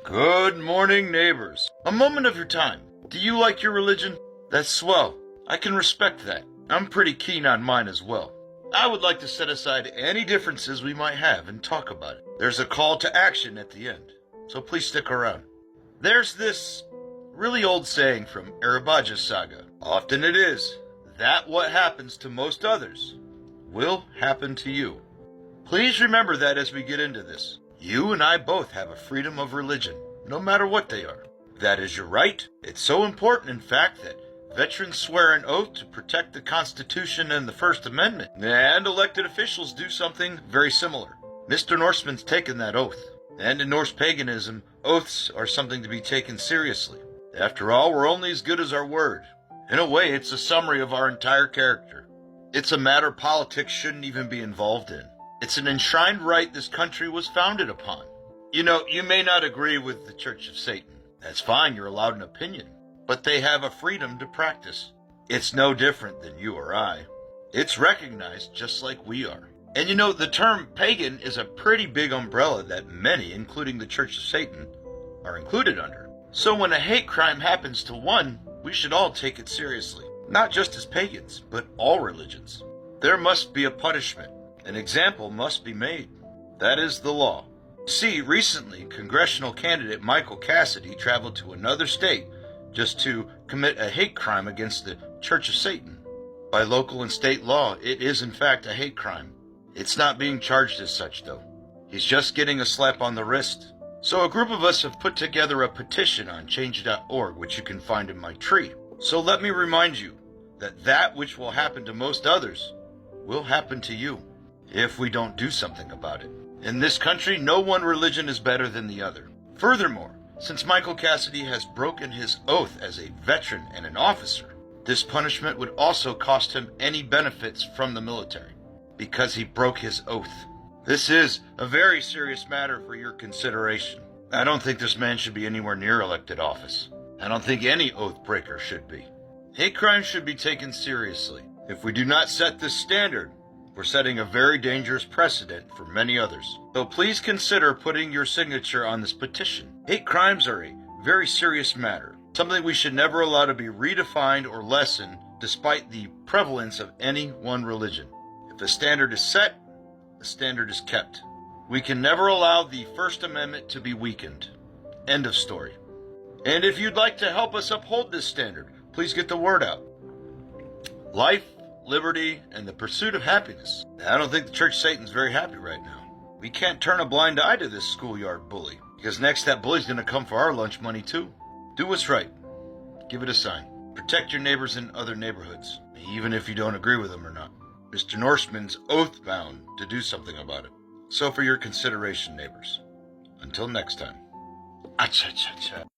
Good morning, neighbors. A moment of your time. Do you like your religion? That's swell. I can respect that. I'm pretty keen on mine as well. I would like to set aside any differences we might have and talk about it. There's a call to action at the end, so please stick around. There's this really old saying from Arabaja's saga. Often it is, that what happens to most others will happen to you. Please remember that as we get into this. You and I both have a freedom of religion, no matter what they are. That is your right. It's so important, in fact, that veterans swear an oath to protect the Constitution and the First Amendment, and elected officials do something very similar. Mr. Norseman's taken that oath, and in Norse paganism, oaths are something to be taken seriously. After all, we're only as good as our word. In a way, it's a summary of our entire character. It's a matter politics shouldn't even be involved in. It's an enshrined right this country was founded upon. You know, you may not agree with the Church of Satan. That's fine, you're allowed an opinion. But they have a freedom to practice. It's no different than you or I. It's recognized just like we are. And you know, the term pagan is a pretty big umbrella that many, including the Church of Satan, are included under. So when a hate crime happens to one, we should all take it seriously. Not just as pagans, but all religions. There must be a punishment. An example must be made. That is the law. See, recently, congressional candidate Michael Cassidy traveled to another state just to commit a hate crime against the Church of Satan. By local and state law, it is in fact a hate crime. It's not being charged as such, though. He's just getting a slap on the wrist. So a group of us have put together a petition on change.org, which you can find in my tree. So let me remind you that which will happen to most others will happen to you if we don't do something about it. In this country, no one religion is better than the other. Furthermore, since Michael Cassidy has broken his oath as a veteran and an officer, this punishment would also cost him any benefits from the military, because he broke his oath. This is a very serious matter for your consideration. I don't think this man should be anywhere near elected office. I don't think any oath breaker should be. Hate crimes should be taken seriously. If we do not set this standard, we're setting a very dangerous precedent for many others. So please consider putting your signature on this petition. Hate crimes are a very serious matter, something we should never allow to be redefined or lessened despite the prevalence of any one religion. If a standard is set, the standard is kept. We can never allow the First Amendment to be weakened. End of story. And if you'd like to help us uphold this standard, please get the word out. Life, liberty, and the pursuit of happiness. I don't think the Church of Satan's very happy right now. We can't turn a blind eye to this schoolyard bully, because next that bully's going to come for our lunch money too. Do what's right. Give it a sign. Protect your neighbors in other neighborhoods, even if you don't agree with them or not. Mr. Norseman's oath-bound to do something about it. So for your consideration, neighbors. Until next time. Acha-cha-cha.